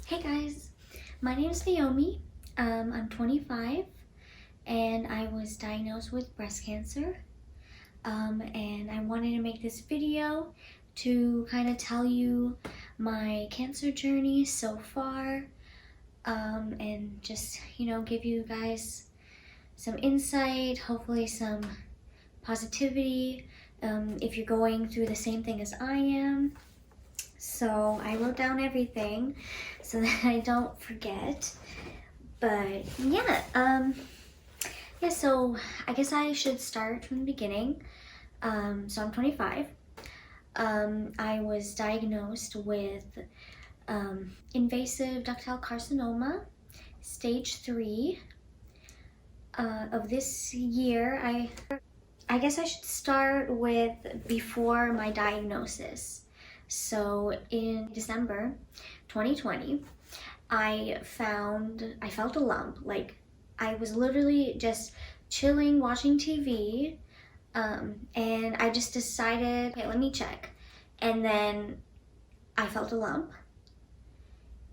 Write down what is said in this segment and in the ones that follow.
Hey guys, my name is Naomi. I'm 25 and I was diagnosed with breast cancer. And I wanted to make this video to kind of tell you my cancer journey so far, and just, give you guys some insight, hopefully some positivity, if you're going through the same thing as I am. So I wrote down everything so that I don't forget. But yeah, so I guess I should start from the beginning. So I'm 25. I was diagnosed with invasive ductal carcinoma, stage 3 of this year. I guess I should start with before my diagnosis. So in December 2020, I felt a lump. Like, I was literally just chilling, watching TV, and I just decided, okay, let me check. And then I felt a lump,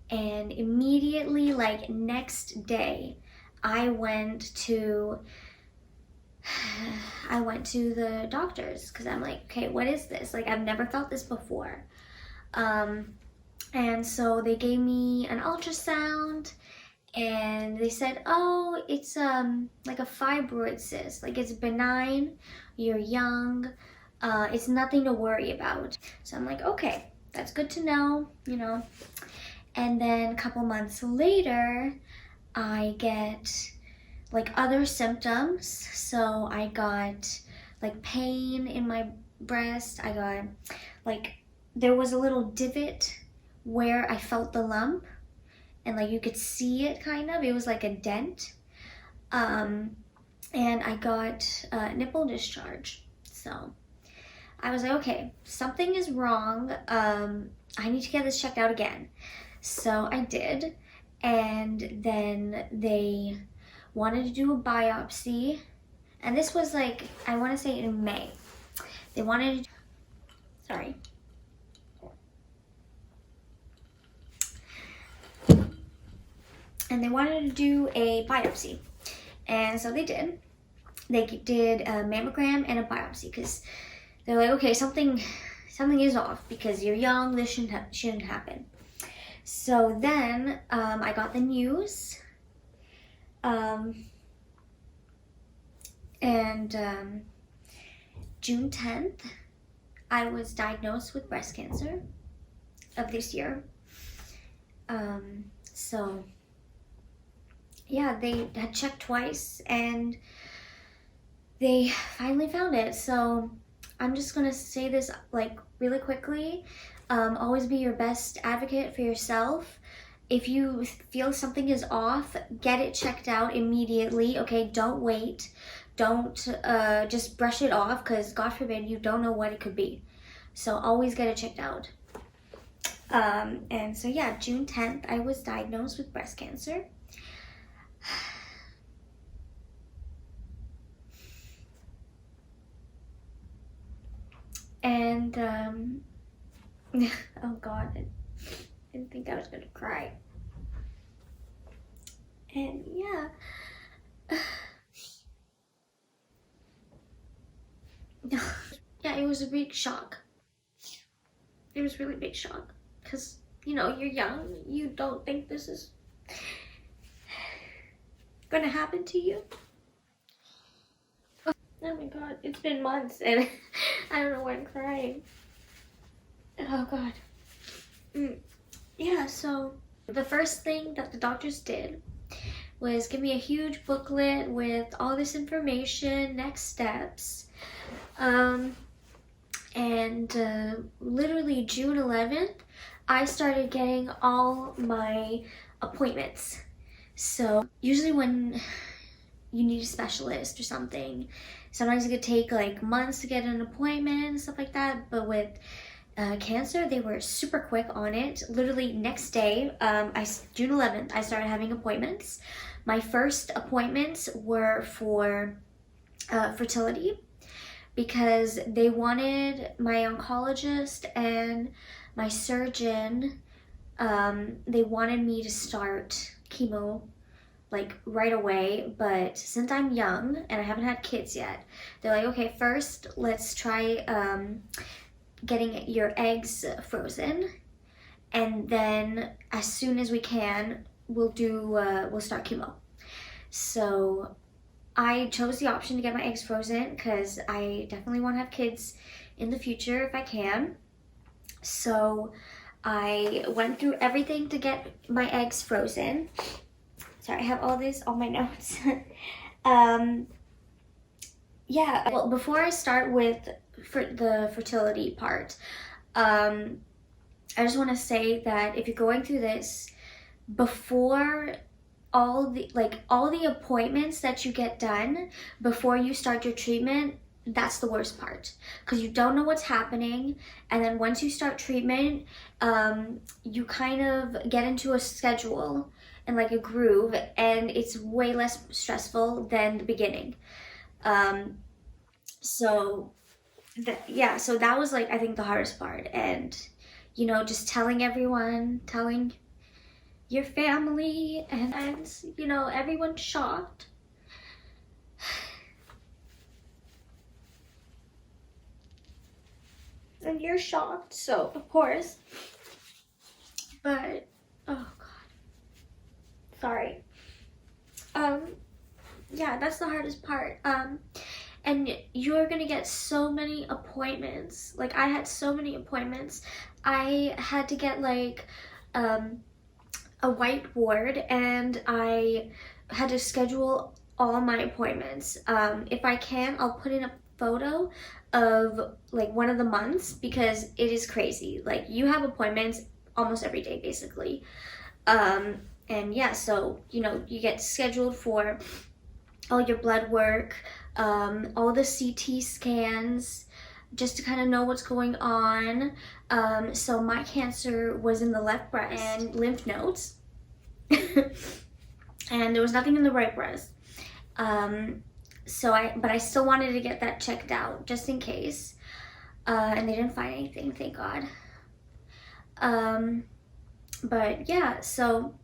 and immediately, like next day, I went to the doctors because I'm like, okay, what is this? Like, I've never felt this before. And so they gave me an ultrasound and they said, oh, it's like a fibroid cyst. Like, it's benign, you're young, it's nothing to worry about. So I'm like, okay, that's good to know, And then a couple months later, I get like other symptoms. So I got like pain in my breast. I got like, there was a little divot where I felt the lump, and like you could see it kind of. It was like a dent. And I got nipple discharge. So I was like, okay, something is wrong. I need to get this checked out again. So I did. And then they wanted to do a biopsy. And this was like, I want to say in May. They wanted to, sorry. And they wanted to do a biopsy. And so they did. They did a mammogram and a biopsy because they're like, okay, something is off because you're young, this shouldn't happen. So then I got the news. June 10th, I was diagnosed with breast cancer of this year. So yeah, they had checked twice and they finally found it. So I'm just gonna say this like really quickly. Always be your best advocate for yourself. If you feel something is off, get it checked out immediately, okay? Don't wait. Don't just brush it off because God forbid, you don't know what it could be. So always get it checked out. And so yeah, June 10th, I was diagnosed with breast cancer. And oh God, I didn't think I was gonna cry. And yeah, yeah, it was a big shock. It was really big shock because, you're young, you don't think this is gonna happen to you. Oh my God, it's been months and I don't know why I'm crying. Oh God. Yeah, so the first thing that the doctors did was give me a huge booklet with all this information, next steps. Literally June 11th, I started getting all my appointments. So usually when you need a specialist or something, sometimes it could take like months to get an appointment and stuff like that. But with cancer, they were super quick on it. Literally next day, June 11th, I started having appointments. My first appointments were for fertility because they wanted my oncologist and my surgeon They wanted me to start chemo like right away, but since I'm young and I haven't had kids yet, they're like, okay, first let's try getting your eggs frozen, and then as soon as we can, we'll start chemo. So I chose the option to get my eggs frozen because I definitely want to have kids in the future if I can. So I went through everything to get my eggs frozen. Sorry, I have all this on my notes. Yeah, well, before I start with the fertility part, I just want to say that if you're going through this, before all the appointments that you get done before you start your treatment, that's the worst part, because you don't know what's happening, and then once you start treatment, you kind of get into a schedule and like a groove, and it's way less stressful than the beginning. um, so yeah, so that was like, I think, the hardest part. And just telling everyone, telling your family, and everyone's shocked. And you're shocked, so of course. But oh god, sorry. Yeah, that's the hardest part. And you're gonna get so many appointments. Like, I had so many appointments. I had to get like a whiteboard, and I had to schedule all my appointments. If I can, I'll put in a photo of like one of the months, because it is crazy. Like, you have appointments almost every day basically. And yeah, so you get scheduled for all your blood work, all the CT scans, just to kind of know what's going on. So my cancer was in the left breast and lymph nodes, and there was nothing in the right breast. But I still wanted to get that checked out just in case, and they didn't find anything, thank God. But yeah, so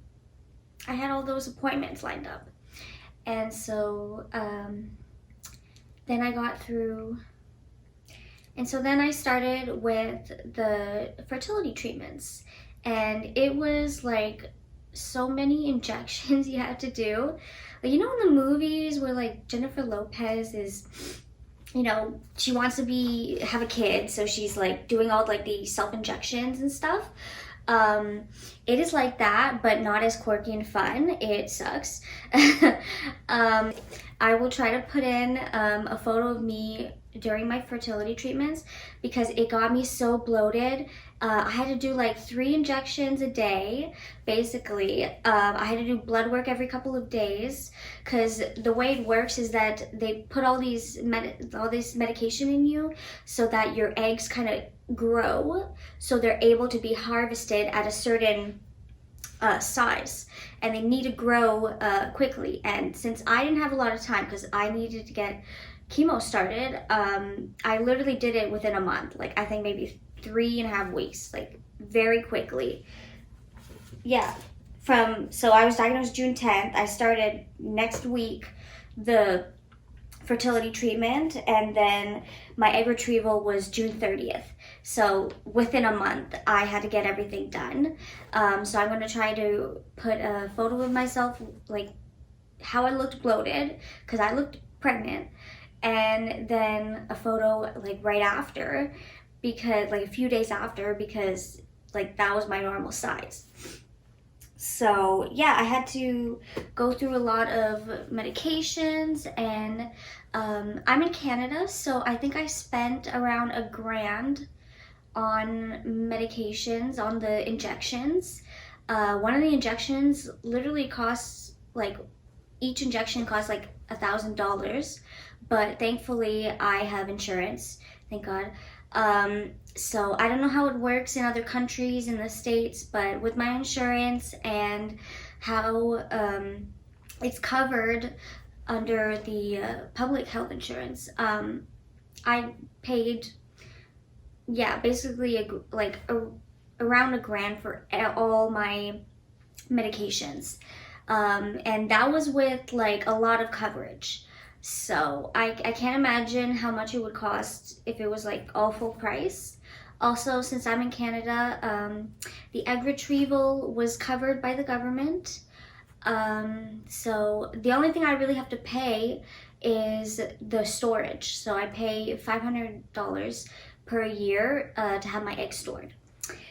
I had all those appointments lined up, and so then I got through. And so then I started with the fertility treatments, and it was like so many injections you had to do. Like, in the movies where like Jennifer Lopez is, she wants to have a kid, so she's like doing all like the self-injections and stuff. It is like that, but not as quirky and fun. It sucks. I will try to put in a photo of me during my fertility treatments, because it got me so bloated. I had to do like 3 injections a day, basically. I had to do blood work every couple of days, because the way it works is that they put all this medication in you so that your eggs kind of grow, so they're able to be harvested at a certain size, and they need to grow quickly. And since I didn't have a lot of time, because I needed to get chemo started, I literally did it within a month. Like, I think maybe 3.5 weeks, like very quickly. Yeah, so I was diagnosed June 10th. I started next week the fertility treatment, and then my egg retrieval was June 30th. So within a month, I had to get everything done. So I'm going to try to put a photo of myself, like how I looked bloated, because I looked pregnant, and then a photo like right after, because like a few days after, because like that was my normal size. So yeah, I had to go through a lot of medications, and I'm in Canada, so I think I spent around $1,000 on medications, on the injections. One of the injections literally costs like, each injection costs like $1,000, but thankfully I have insurance, thank God. So I don't know how it works in other countries in the States, but with my insurance and how it's covered under the public health insurance, I paid, yeah, basically around $1,000 for all my medications. And that was with like a lot of coverage. So I can't imagine how much it would cost if it was like all full price. Also, since I'm in Canada, the egg retrieval was covered by the government. So the only thing I really have to pay is the storage. So I pay $500 per year to have my eggs stored.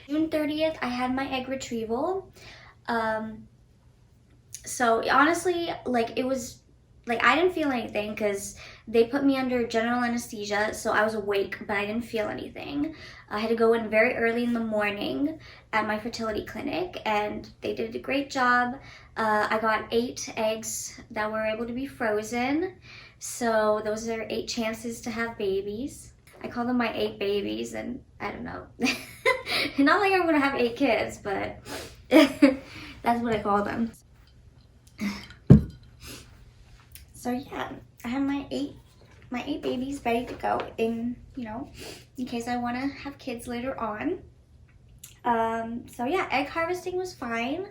June 30th, I had my egg retrieval. So honestly, like, it was like, I didn't feel anything because they put me under general anesthesia, so I was awake, but I didn't feel anything. I had to go in very early in the morning at my fertility clinic, and they did a great job. I got 8 eggs that were able to be frozen, so those are 8 chances to have babies. I call them my 8 babies, and I don't know. Not like I'm gonna have 8 kids, but that's what I call them. So yeah, I have my eight babies ready to go in, you know, in case I want to have kids later on. So yeah, egg harvesting was fine.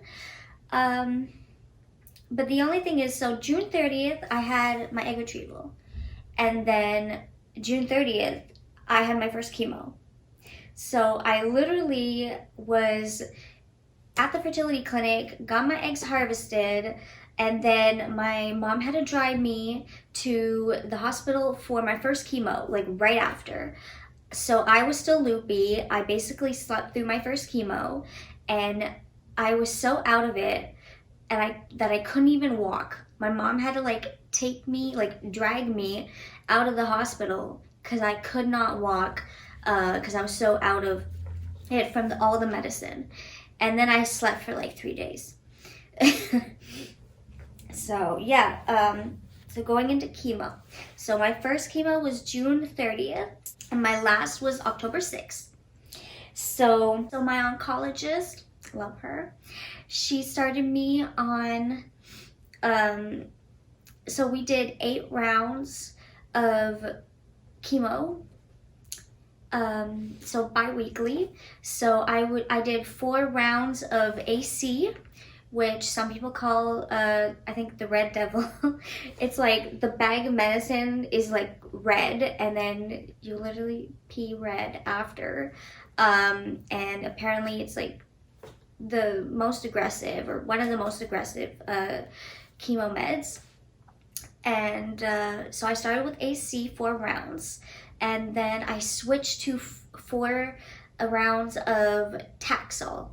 But the only thing is, so June 30th, I had my egg retrieval. And then June 30th, I had my first chemo. So I literally was at the fertility clinic, got my eggs harvested, and then my mom had to drive me to the hospital for my first chemo, like right after. So I was still loopy. I basically slept through my first chemo, and I was so out of it that I couldn't even walk. My mom had to like drag me out of the hospital because I could not walk because I was so out of it from all the medicine. And then I slept for like 3 days. So yeah, so going into chemo. So my first chemo was June 30th, and my last was October 6th. So my oncologist, love her, she started me on, so we did 8 rounds of chemo, so bi-weekly. So I did 4 rounds of AC, which some people call, I think, the red devil. It's like the bag of medicine is like red, and then you literally pee red after. And apparently it's like the most aggressive, or one of the most aggressive chemo meds. And so I started with AC 4 rounds, and then I switched to 4 rounds of Taxol.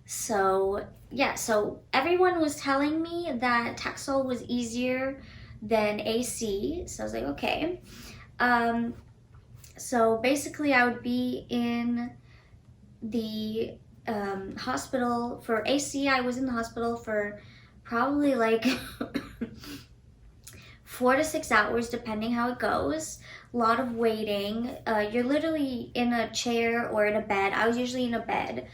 So yeah, so everyone was telling me that Taxol was easier than AC, so I was like, okay. So basically I would be in the hospital for AC. I was in the hospital for probably like 4 to 6 hours, depending how it goes. A lot of waiting. You're literally in a chair or in a bed. I was usually in a bed.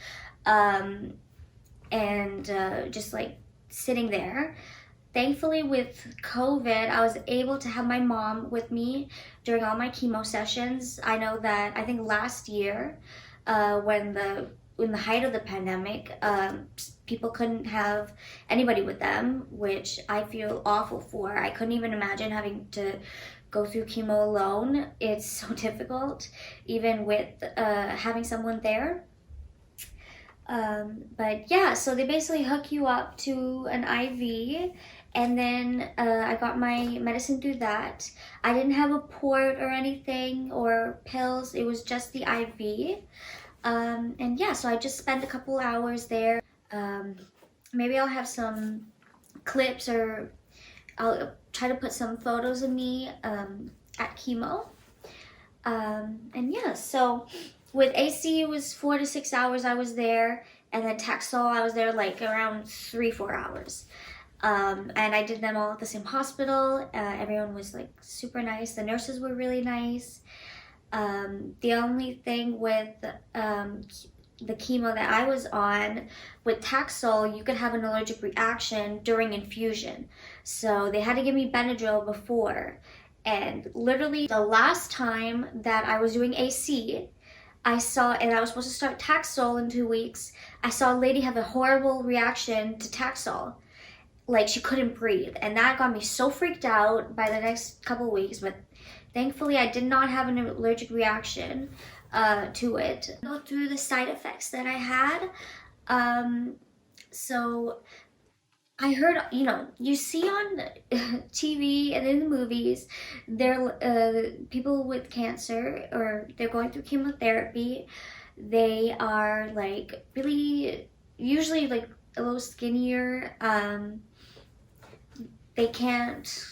And just like sitting there. Thankfully, with COVID, I was able to have my mom with me during all my chemo sessions. I know that, I think last year, when the height of the pandemic, people couldn't have anybody with them, which I feel awful for. I couldn't even imagine having to go through chemo alone. It's so difficult, even with having someone there. But yeah, so they basically hook you up to an IV, and then I got my medicine through that. I didn't have a port or anything or pills, it was just the IV. And yeah, so I just spent a couple hours there. Maybe I'll have some clips, or I'll try to put some photos of me at chemo. And yeah, so with AC, it was 4 to 6 hours I was there, and then Taxol, I was there like around 3-4 hours. And I did them all at the same hospital. Everyone was like super nice. The nurses were really nice. The only thing with the chemo that I was on, with Taxol, you could have an allergic reaction during infusion. So they had to give me Benadryl before. And literally the last time that I was doing AC, I saw, and I was supposed to start Taxol in 2 weeks. I saw a lady have a horrible reaction to Taxol. Like she couldn't breathe. And that got me so freaked out by the next couple weeks. But thankfully I did not have an allergic reaction to it. Go through the side effects that I had. So I heard, you see on TV and in the movies, there people with cancer or they're going through chemotherapy. They are like really, usually like a little skinnier. They can't,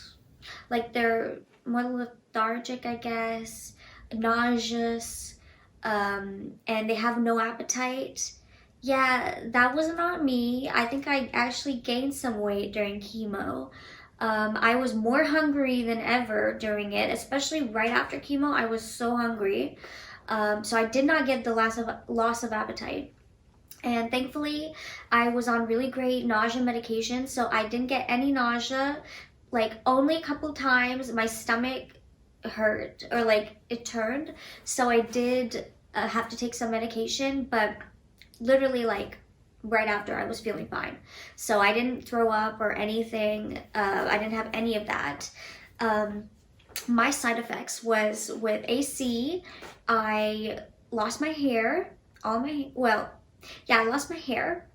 like they're more lethargic, I guess, nauseous, and they have no appetite. Yeah, that was not me. I think I actually gained some weight during chemo. I was more hungry than ever during it, especially right after chemo. I was so hungry. So I did not get the loss of appetite. And thankfully, I was on really great nausea medication, so I didn't get any nausea. Like only a couple times my stomach hurt or like it turned. So I did have to take some medication, but literally like right after I was feeling fine. So I didn't throw up or anything. I didn't have any of that. My side effects was with AC, I lost my hair, I lost my hair.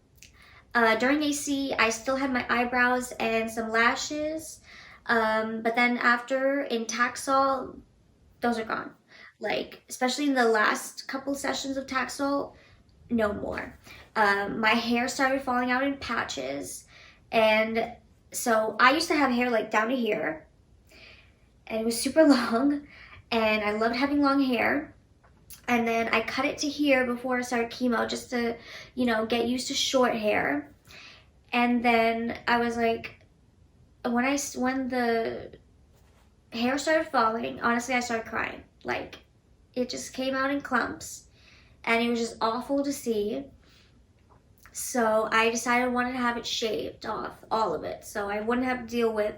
During AC, I still had my eyebrows and some lashes. But then after in Taxol, those are gone. Like, especially in the last couple sessions of Taxol, no more. My hair started falling out in patches. And so I used to have hair like down to here. And it was super long. And I loved having long hair. And then I cut it to here before I started chemo just to, get used to short hair. And then I was like, when the hair started falling, honestly, I started crying. Like, it just came out in clumps. And it was just awful to see. So I decided I wanted to have it shaved off, all of it. So I wouldn't have to deal with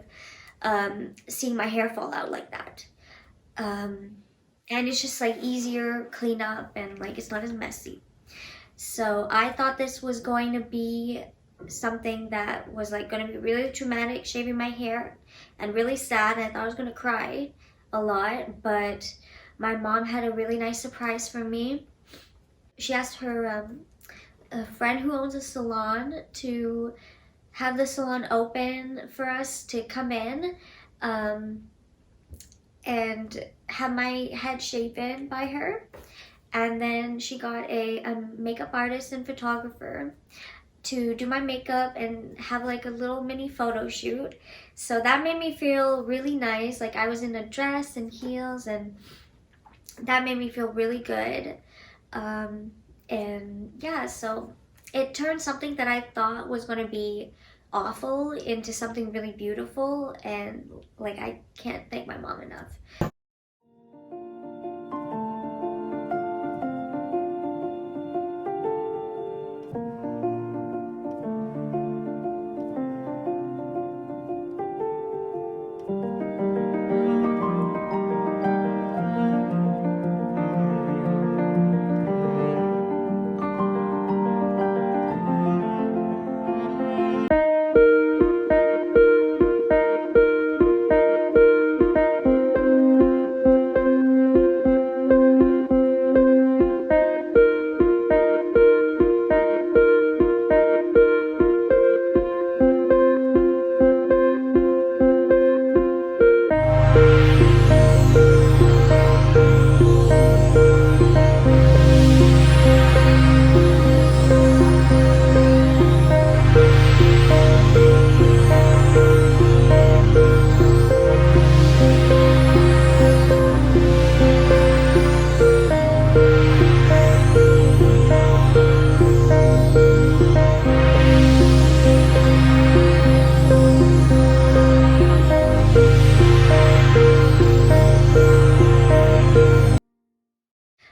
seeing my hair fall out like that. And it's just like easier clean up and like it's not as messy. So I thought this was going to be something that was like going to be really traumatic, shaving my hair, and really sad. I thought I was going to cry a lot, but my mom had a really nice surprise for me. She asked her a friend who owns a salon to have the salon open for us to come in and have my head shaven by her. And then she got a makeup artist and photographer to do my makeup and have like a little mini photo shoot. So that made me feel really nice. Like I was in a dress and heels, and that made me feel really good. And yeah, so it turned something that I thought was going to be awful into something really beautiful, and like I can't thank my mom enough.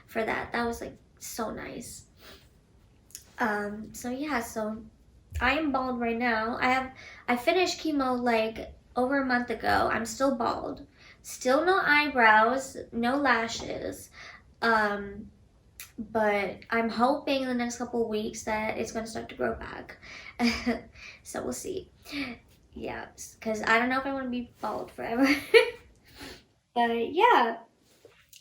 For that was like so nice. So yeah, so I am bald right now. I finished chemo like over a month ago. I'm still bald, still no eyebrows, no lashes. but I'm hoping in the next couple of weeks that it's going to start to grow back. So we'll see. Yeah, because I don't know if I want to be bald forever. But yeah,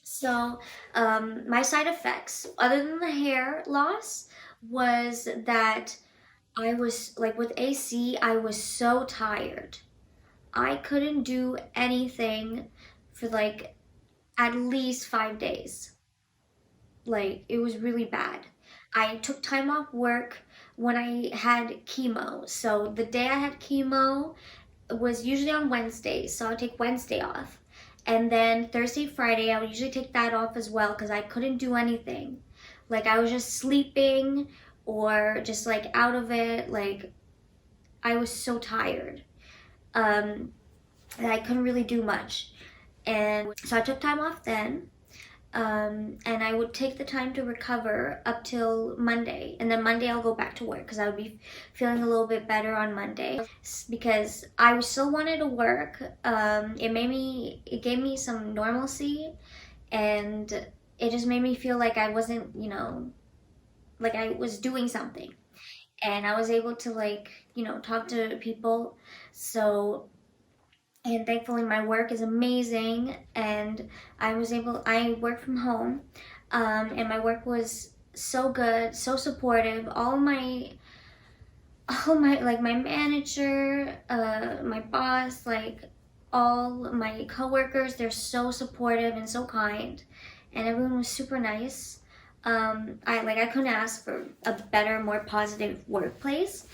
so my side effects, other than the hair loss, was that I was like with AC, I was so tired. I couldn't do anything for like at least 5 days. Like it was really bad. I took time off work when I had chemo. So the day I had chemo was usually on Wednesdays, so I would take Wednesday off. And then Thursday, Friday, I would usually take that off as well because I couldn't do anything. Like I was just sleeping or just like out of it. Like I was so tired that I couldn't really do much. And so I took time off then. And I would take the time to recover up till Monday, and then Monday I'll go back to work because I would be feeling a little bit better on Monday because I still wanted to work. It gave me some normalcy, and it just made me feel like I wasn't, like I was doing something, and I was able to like, talk to people. So and thankfully my work is amazing, and I work from home, and my work was so good, so supportive. All my like my manager, my boss, like all my coworkers, they're so supportive and so kind, and everyone was super nice. I couldn't ask for a better, more positive workplace,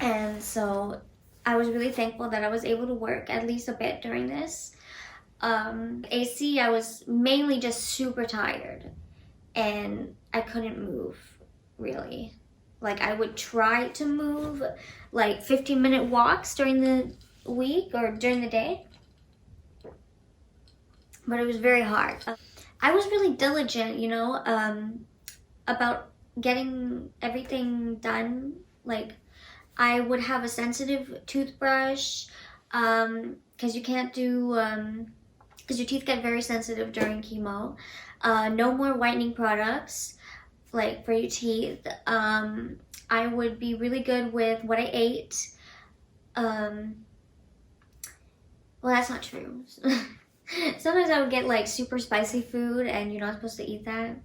and so I was really thankful that I was able to work at least a bit during this. AC, I was mainly just super tired, and I couldn't move really. Like I would try to move like 15-minute walks during the week or during the day, but it was very hard. I was really diligent, about getting everything done. Like I would have a sensitive toothbrush, because you can't do, because your teeth get very sensitive during chemo. No more whitening products, like for your teeth. I would be really good with what I ate. Well, that's not true. Sometimes I would get like super spicy food, and you're not supposed to eat that,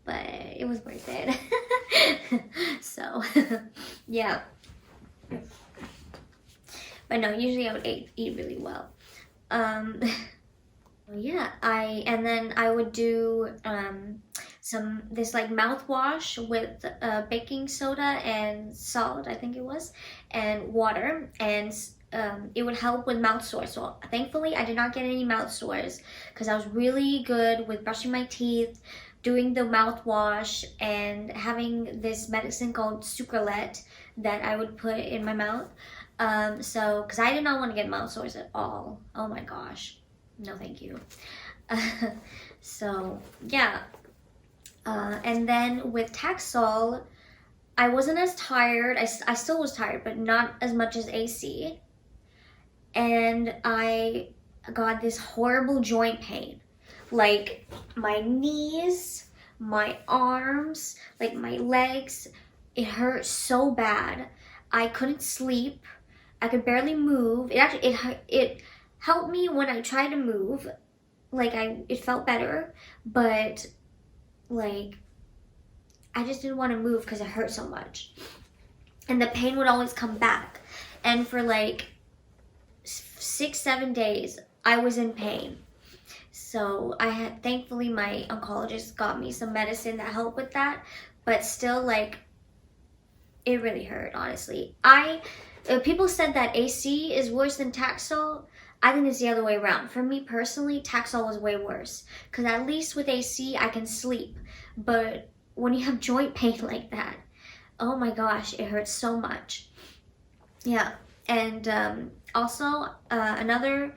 but it was worth it. So, yeah. But no, usually I would eat really well. Yeah, and then I would do this like mouthwash with baking soda and salt, I think it was, and water, and it would help with mouth sores. So thankfully I did not get any mouth sores because I was really good with brushing my teeth, doing the mouthwash, and having this medicine called Sucralette that I would put in my mouth. So because I did not want to get mouth sores at all. Oh my gosh, no thank you. So yeah, and then with Taxol, I wasn't as tired. I still was tired, but not as much as AC. And I got this horrible joint pain. Like my knees, my arms, like my legs, it hurt so bad. I couldn't sleep. I could barely move. It helped me when I tried to move. Like it felt better, but like I just didn't want to move because it hurt so much. And the pain would always come back. And for like 6-7 days I was in pain. So thankfully my oncologist got me some medicine that helped with that, but still like it really hurt, honestly. People said that AC is worse than Taxol. I think it's the other way around. For me personally, Taxol was way worse because at least with AC I can sleep, but when you have joint pain like that, oh my gosh, it hurts so much. Yeah, and also another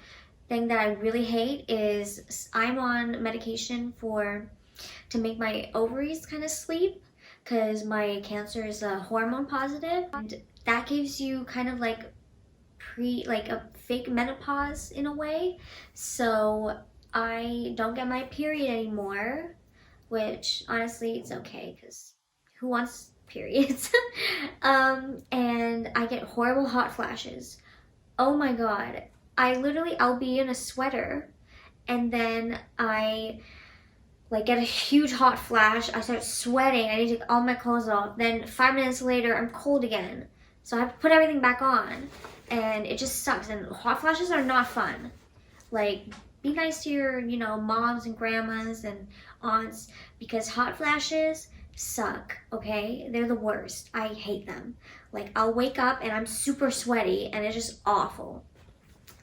thing that I really hate is I'm on medication to make my ovaries kind of sleep because my cancer is hormone positive, and that gives you kind of like a fake menopause in a way. So I don't get my period anymore. which honestly it's okay because who wants periods? And I get horrible hot flashes. Oh my god. I'll be in a sweater and then I like get a huge hot flash. I start sweating. I need to take all my clothes off. Then 5 minutes later, I'm cold again. So I have to put everything back on. And it just sucks. And hot flashes are not fun. Like, be nice to your, moms and grandmas and aunts because hot flashes suck, okay? They're the worst. I hate them. Like, I'll wake up and I'm super sweaty and it's just awful.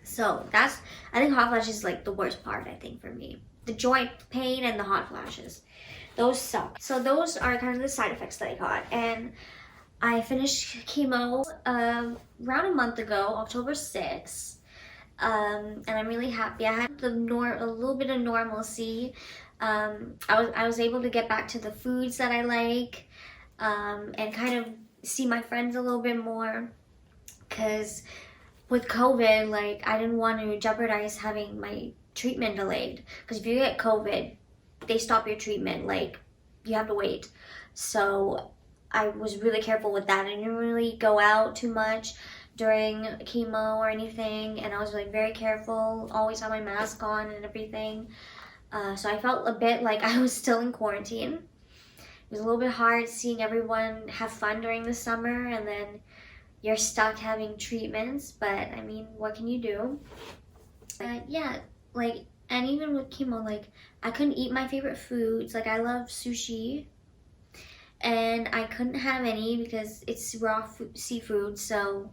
So I think hot flashes is like the worst part, I think, for me. The joint pain and the hot flashes. Those suck. So those are kind of the side effects that I got. And I finished chemo around a month ago, October 6th. And I'm really happy. I had a little bit of normalcy. I was able to get back to the foods that I like, and kind of see my friends a little bit more. Because with COVID, like, I didn't want to jeopardize having my treatment delayed. Because if you get COVID, they stop your treatment. Like, you have to wait. So I was really careful with that. I didn't really go out too much during chemo or anything, and I was like very careful, always had my mask on and everything. So I felt a bit like I was still in quarantine. It was a little bit hard seeing everyone have fun during the summer and then you're stuck having treatments, but I mean, what can you do? Yeah, like, and even with chemo, like, I couldn't eat my favorite foods. Like, I love sushi, and I couldn't have any because it's raw seafood. So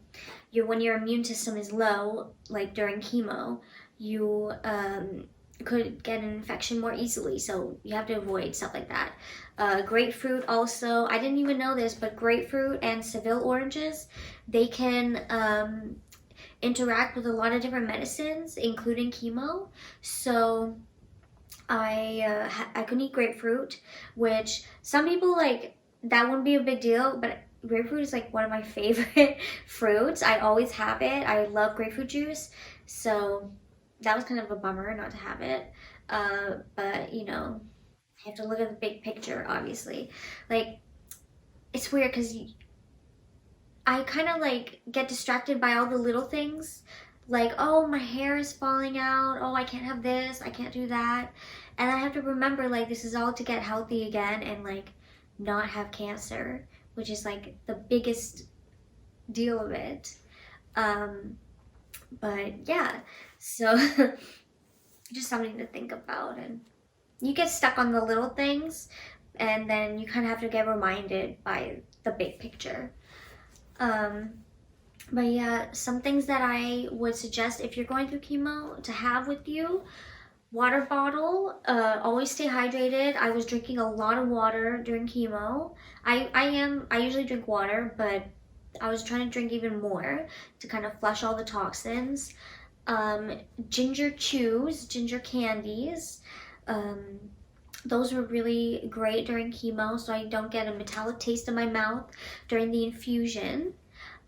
when your immune system is low, like during chemo, you could get an infection more easily. So you have to avoid stuff like that. Grapefruit also, I didn't even know this, but grapefruit and Seville oranges, they can interact with a lot of different medicines, including chemo. So I couldn't eat grapefruit, which some people like, that wouldn't be a big deal, but grapefruit is like one of my favorite fruits. I always have it. I love grapefruit juice, so that was kind of a bummer not to have it. But I have to look at the big picture, obviously. Like, it's weird because I kind of like get distracted by all the little things. Like, oh, my hair is falling out. Oh, I can't have this. I can't do that. And I have to remember, like, this is all to get healthy again and, like, not have cancer, which is, like, the biggest deal of it. But, yeah. So, just something to think about. And you get stuck on the little things, and then you kind of have to get reminded by the big picture. But yeah, some things that I would suggest if you're going through chemo to have with you: water bottle, always stay hydrated. I was drinking a lot of water during chemo. I usually drink water, but I was trying to drink even more to kind of flush all the toxins. Ginger chews, ginger candies. Those were really great during chemo, so I don't get a metallic taste in my mouth during the infusion.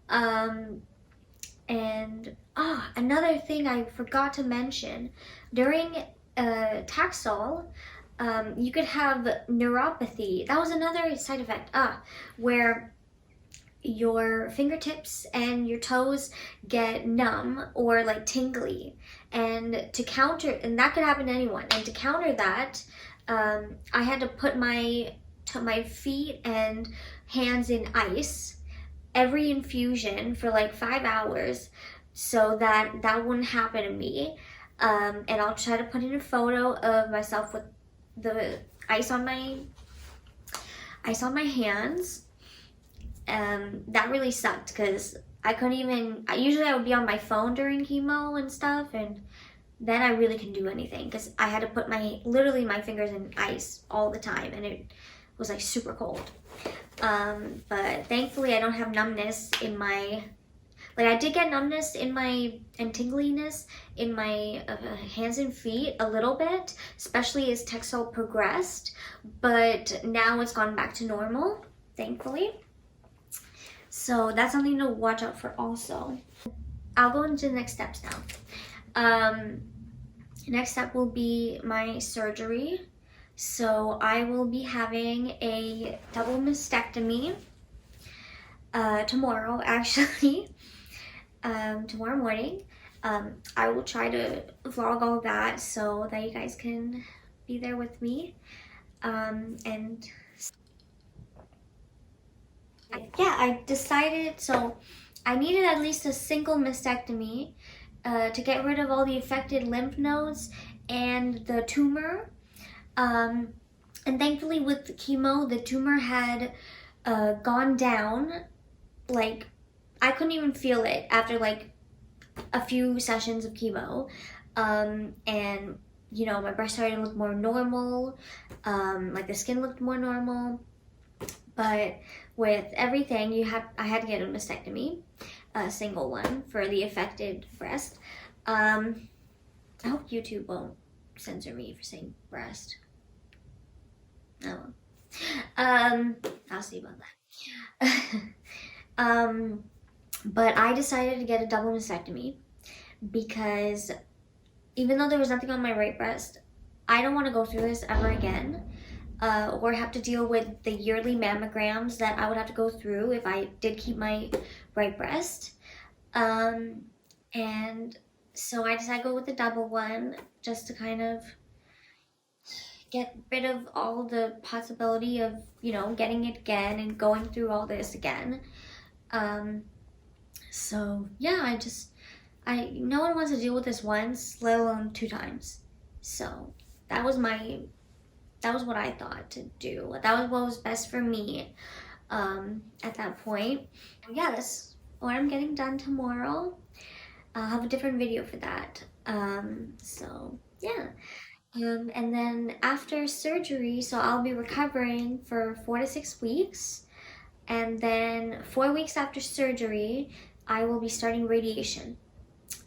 And another thing I forgot to mention, during Taxol, you could have neuropathy. That was another side effect, where your fingertips and your toes get numb or like tingly. And that could happen to anyone. And to counter that, I had to put my feet and hands in ice every infusion for like 5 hours so that wouldn't happen to me. And I'll try to put in a photo of myself with the ice on my hands. That really sucked because usually I would be on my phone during chemo and stuff, and then I really couldn't do anything because I had to put literally my fingers in ice all the time, and it was like super cold. But thankfully I don't have numbness in my, like, I did get numbness and tingliness in my hands and feet a little bit, especially as Taxol progressed, but now it's gone back to normal, thankfully. So that's something to watch out for also. I'll go into the next steps now. Next step will be my surgery. So I will be having a double mastectomy tomorrow, actually, tomorrow morning. I will try to vlog all that so that you guys can be there with me. And yeah, I decided, so I needed at least a single mastectomy to get rid of all the affected lymph nodes and the tumor. And thankfully with the chemo, the tumor had gone down. Like, I couldn't even feel it after like a few sessions of chemo. And you know, my breast started to look more normal. Like the skin looked more normal. But with everything, I had to get a mastectomy, a single one for the affected breast. I hope YouTube won't censor me for saying breast. Oh, I'll see about that. But I decided to get a double mastectomy because even though there was nothing on my right breast, I don't want to go through this ever again. Or have to deal with the yearly mammograms that I would have to go through if I did keep my right breast. And so I decided to go with the double one just to kind of get rid of all the possibility of, you know, getting it again and going through all this again. So yeah, no one wants to deal with this once, let alone 2 times. So that was what I thought to do. That was what was best for me at that point. Yeah, that's what I'm getting done tomorrow. I'll have a different video for that. So yeah. And then after surgery, so I'll be recovering for 4 to 6 weeks. And then 4 weeks after surgery, I will be starting radiation.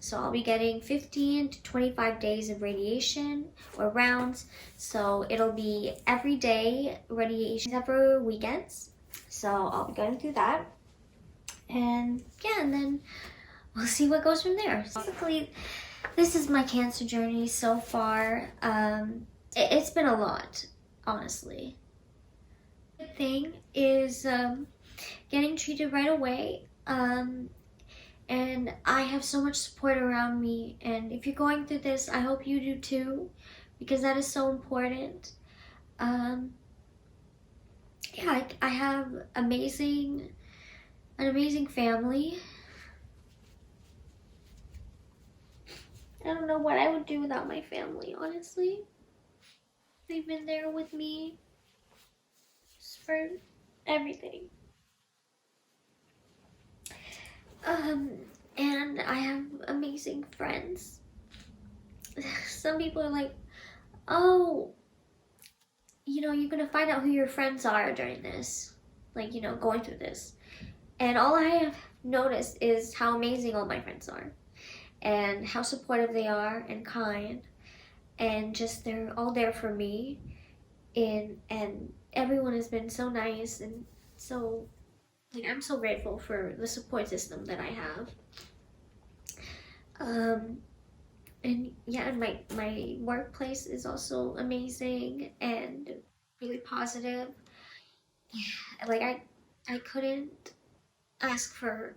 So I'll be getting 15 to 25 days of radiation or rounds. So it'll be every day radiation except for weekends. So I'll be going through that. And yeah, and then we'll see what goes from there. So basically, this is my cancer journey so far. It's been a lot, honestly. The thing is getting treated right away. And I have so much support around me. And if you're going through this, I hope you do too, because that is so important. Yeah, I have an amazing family. I don't know what I would do without my family, honestly. They've been there with me for everything. And I have amazing friends. Some people are like, oh, you know, you're gonna find out who your friends are during this, like, you know, going through this. And all I have noticed is how amazing all my friends are and how supportive they are and kind, and just they're all there for me. And everyone has been so nice, and so, like, I'm so grateful for the support system that I have. And yeah, and my workplace is also amazing and really positive. Like, I couldn't ask for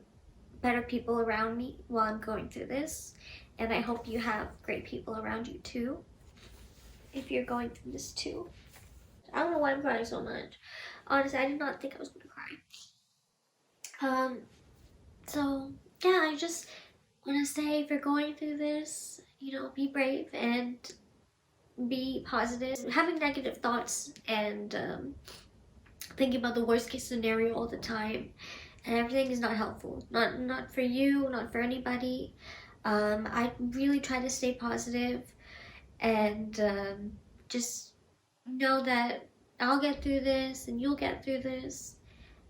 better people around me while I'm going through this. And I hope you have great people around you too, if you're going through this too. I don't know why I'm crying so much. Honestly, I did not think I was gonna cry. So yeah, I just want to say, if you're going through this, you know, be brave and be positive. Having negative thoughts and thinking about the worst case scenario all the time and everything is not helpful. Not for you, not for anybody. I really try to stay positive and just know that I'll get through this and you'll get through this.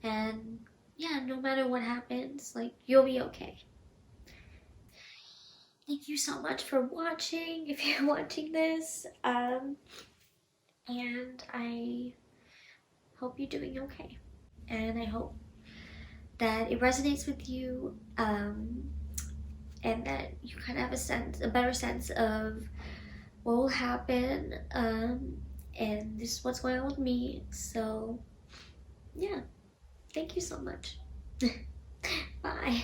And yeah, no matter what happens, like, you'll be okay. Thank you so much for watching, if you're watching this. And I hope you're doing okay. And I hope that it resonates with you, and that you kind of have a better sense of what will happen, and this is what's going on with me. So yeah, thank you so much. Bye.